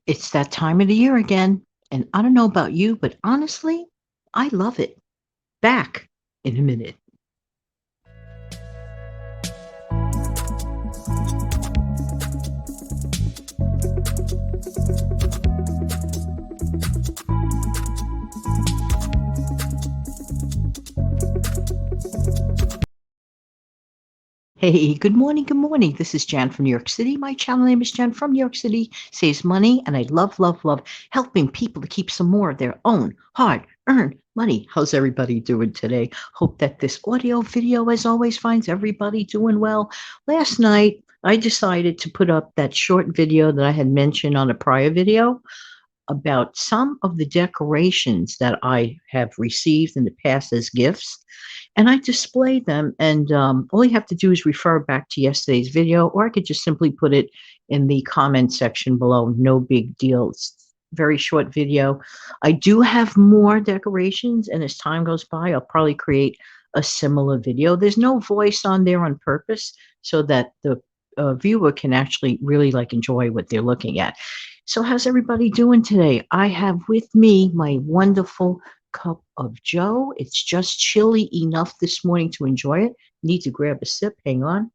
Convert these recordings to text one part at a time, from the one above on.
It's that time of the year again, and I don't know about you, but honestly, I love it. Back in a minute. Hey, good morning, good morning. This is Jan from New York City. My channel name is Jan from New York City, saves money, and I love, love, love helping people to keep some more of their own hard-earned money. How's everybody doing today? Hope that this audio video, as always, finds everybody doing well. Last night, I decided to put up that short video that I had mentioned on a prior video about some of the decorations that I have received in the past as gifts, and I displayed them. And all you have to do is refer back to yesterday's video, or I could just simply put it in the comment section below. No big deal. It's very short video. I do have more decorations, and as time goes by, I'll probably create a similar video. There's no voice on there on purpose so that the viewer can actually really like enjoy what they're looking at. So, how's everybody doing today? I have with me my wonderful cup of Joe. It's just chilly enough this morning to enjoy it. Need to grab a sip. Hang on.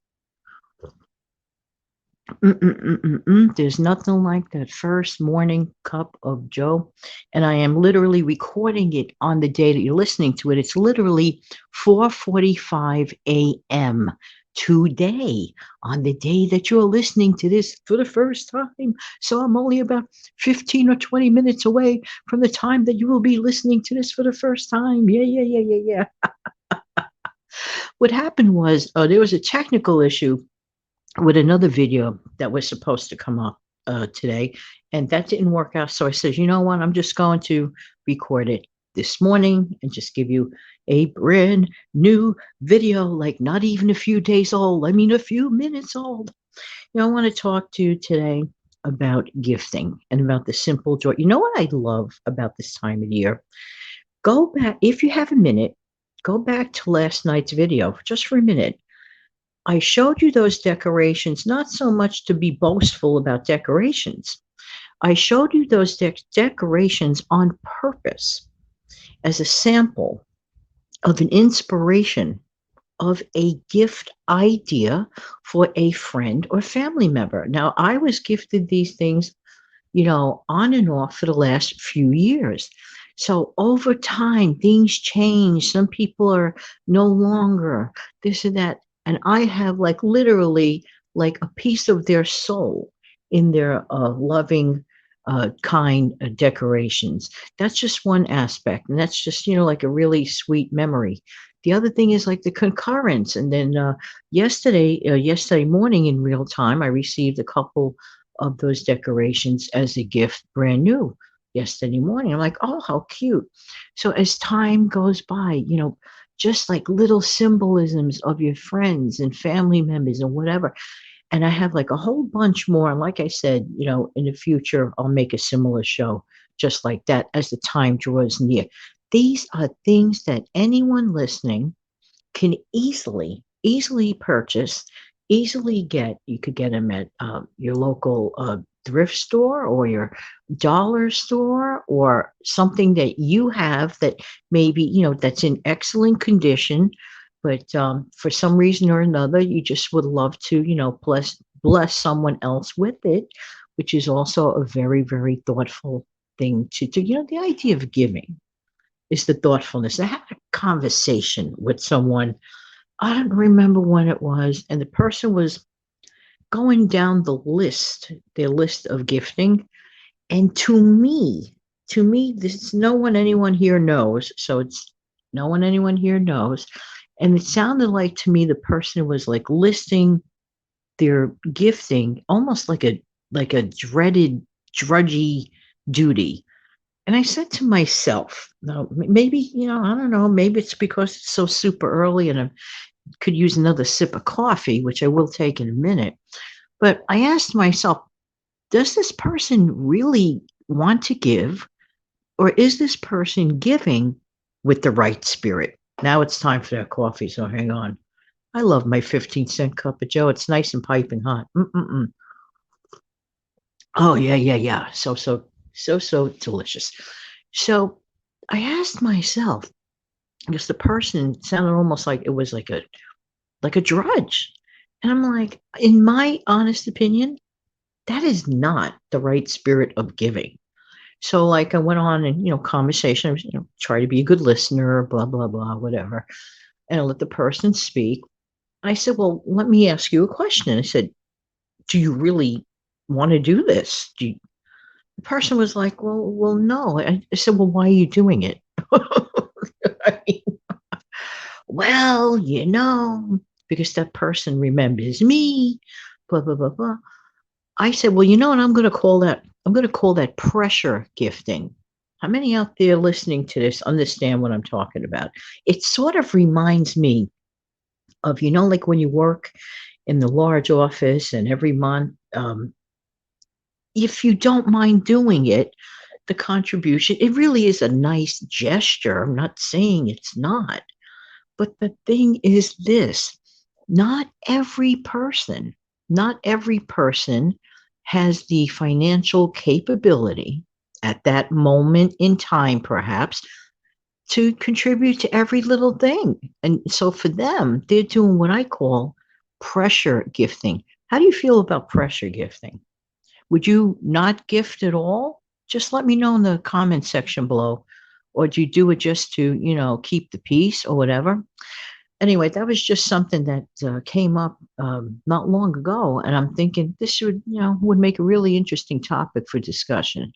There's nothing like that first morning cup of Joe. And I am literally recording it on the day that you're listening to it. It's literally 4:45 a.m. today on the day that you're listening to this for the first time. So I'm only about 15 or 20 minutes away from the time that you will be listening to this for the first time. Yeah, yeah, yeah, yeah, yeah. What happened was there was a technical issue with another video that was supposed to come up today, and that didn't work out. So I said, you know what? I'm just going to record it this morning and just give you a brand new video, like not even a few days old. I mean, a few minutes old. I want to talk to you today about gifting and about the simple joy. You know what I love about this time of year? Go back, if you have a minute, go back to last night's video just for a minute. I showed you those decorations, not so much to be boastful about decorations. I showed you those decorations on purpose as a sample of an inspiration of a gift idea for a friend or family member. Now, I was gifted these things, on and off for the last few years. So over time, things change. Some people are no longer this and that. And I have like literally like a piece of their soul in their loving, kind decorations. That's just one aspect. And that's just, like a really sweet memory. The other thing is like the concurrence. And then yesterday morning in real time, I received a couple of those decorations as a gift, brand new, yesterday morning. I'm like, oh, how cute. So as time goes by, just like little symbolisms of your friends and family members and whatever. And I have like a whole bunch more. And like I said, in the future, I'll make a similar show just like that as the time draws near. These are things that anyone listening can easily purchase, easily get. You could get them at your local thrift store or your dollar store, or something that you have that maybe that's in excellent condition, but for some reason or another you just would love to bless someone else with it, which is also a very, very thoughtful thing to do. The idea of giving is the thoughtfulness. I had a conversation with someone, I don't remember when it was, and the person was going down their list of gifting. And to me, this is no one anyone here knows. So it's no one anyone here knows. And it sounded like to me the person was like listing their gifting almost like a dreaded, drudgy duty. And I said to myself, no, maybe, I don't know, maybe it's because it's so super early and I could use another sip of coffee, which I will take in a minute. But I asked myself, does this person really want to give, or is this person giving with the right spirit? Now it's time for that coffee, so hang on. I love my 15-cent cup of Joe. It's nice and piping hot. Mm-mm-mm. Oh, yeah, yeah, yeah. So delicious. So I asked myself, because the person sounded almost like it was like a drudge. And I'm like, in my honest opinion, that is not the right spirit of giving. So like I went on and, conversation, I was, try to be a good listener, blah, blah, blah, whatever. And I let the person speak. I said, well, let me ask you a question. I said, do you really want to do this? The person was like, well, no. I said, well, why are you doing it? I mean, well, because that person remembers me, blah, blah, blah, blah. I said, well, you know what I'm going to call that? I'm going to call that pressure gifting. How many out there listening to this understand what I'm talking about? It sort of reminds me of, like when you work in the large office and every month, if you don't mind doing it, the contribution, it really is a nice gesture. I'm not saying it's not. But the thing is this, not every person, not every person has the financial capability at that moment in time, perhaps, to contribute to every little thing. And so for them, they're doing what I call pressure gifting. How do you feel about pressure gifting? Would you not gift at all? Just let me know in the comment section below. Or do you do it just to, keep the peace or whatever? Anyway, that was just something that came up not long ago, and I'm thinking this would make a really interesting topic for discussion.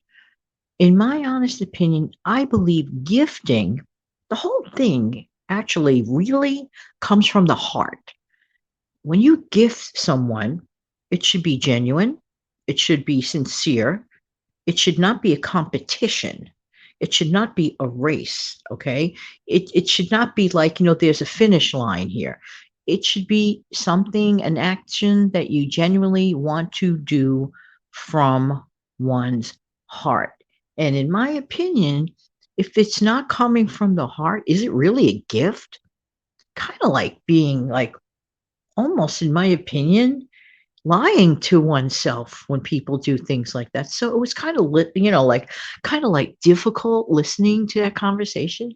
In my honest opinion, I believe gifting, the whole thing, actually really comes from the heart. When you gift someone, it should be genuine, it should be sincere, it should not be a competition. It should not be a race, okay? It should not be like, there's a finish line here. It should be something, an action that you genuinely want to do from one's heart. And in my opinion, if it's not coming from the heart, is it really a gift? Kind of like being like almost, in my opinion, lying to oneself when people do things like that. So it was kind of like difficult listening to that conversation.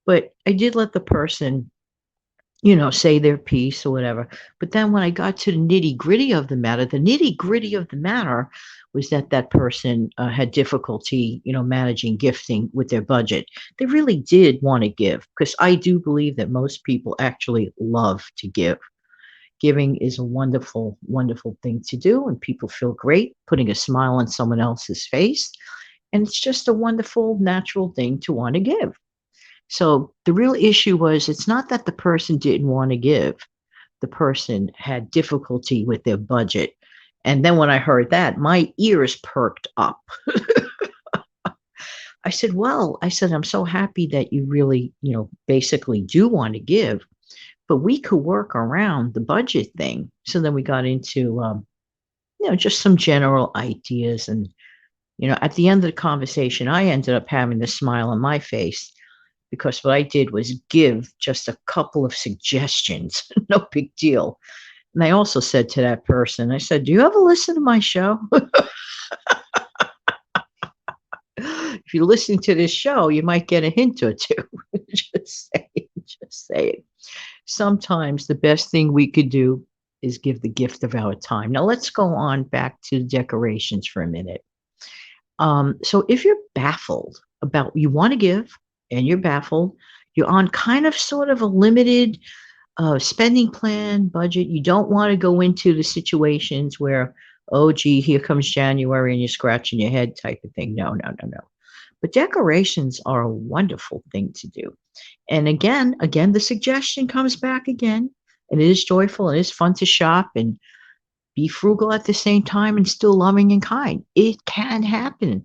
But I did let the person, say their piece or whatever. But then when I got to the nitty gritty of the nitty gritty of the matter was that that person had difficulty, managing gifting with their budget. They really did want to give, because I do believe that most people actually love to give. Giving is a wonderful, wonderful thing to do, and people feel great putting a smile on someone else's face. And it's just a wonderful, natural thing to want to give. So the real issue was it's not that the person didn't want to give, the person had difficulty with their budget. And then when I heard that, my ears perked up. I said, I'm so happy that you really, basically do want to give, but we could work around the budget thing. So then we got into, just some general ideas. And, at the end of the conversation, I ended up having the smile on my face because what I did was give just a couple of suggestions, no big deal. And I also said to that person, I said, do you ever listen to my show? If you listen to this show, you might get a hint or two. Just saying, just saying. Sometimes the best thing we could do is give the gift of our time. Now let's go on back to the decorations for a minute. So if you're baffled about you want to give and you're baffled, you're on kind of sort of a limited spending plan budget. You don't want to go into the situations where, oh, gee, here comes January and you're scratching your head type of thing. No, no, no, no. But decorations are a wonderful thing to do. And again, the suggestion comes back again. And it is joyful. It is fun to shop and be frugal at the same time and still loving and kind. It can happen.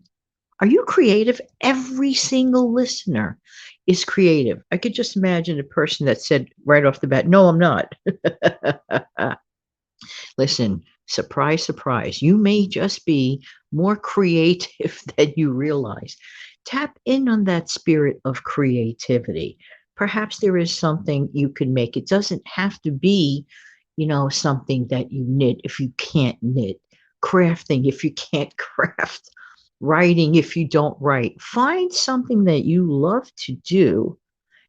Are you creative? Every single listener is creative. I could just imagine a person that said right off the bat, no, I'm not. Listen, surprise, surprise. You may just be more creative than you realize. Tap in on that spirit of creativity. Perhaps there is something you can make. It doesn't have to be, something that you knit if you can't knit. crafting if you can't craft, writing if you don't write. Find something that you love to do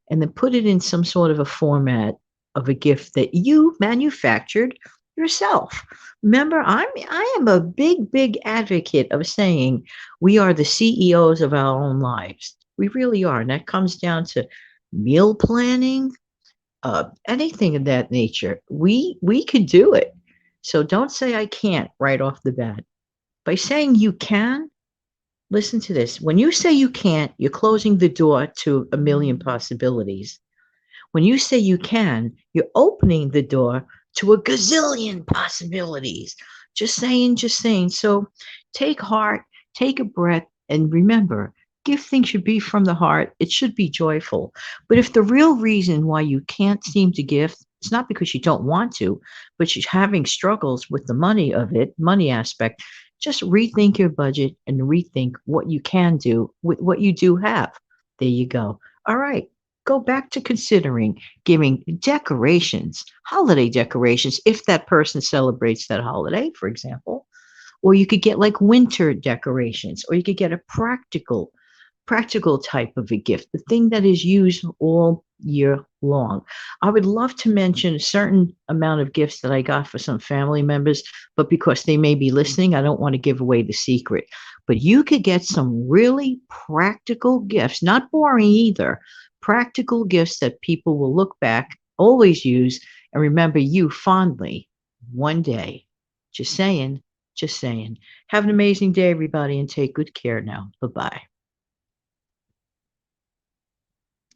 and then put it in some sort of a format of a gift that you manufactured yourself. Remember, I am a big advocate of saying we are the CEOs of our own lives. We really are. And that comes down to meal planning, anything of that nature. We could do it. So don't say I can't right off the bat. By saying you can, listen to this. When you say you can't, you're closing the door to a million possibilities. When you say you can, you're opening the door to a gazillion possibilities. Just saying, just saying. So take heart, take a breath, and remember, gifting should be from the heart. It should be joyful. But if the real reason why you can't seem to gift, it's not because you don't want to, but you're having struggles with the money of it, money aspect, just rethink your budget and rethink what you can do with what you do have. There you go. All right, go back to considering giving decorations, holiday decorations, if that person celebrates that holiday, for example. Or you could get like winter decorations, or you could get a practical type of a gift, the thing that is used all year long. I would love to mention a certain amount of gifts that I got for some family members, but because they may be listening, I don't want to give away the secret. But you could get some really practical gifts, not boring either, practical gifts that people will look back, always use, and remember you fondly one day. Just saying, just saying. Have an amazing day, everybody, and take good care now. Bye bye.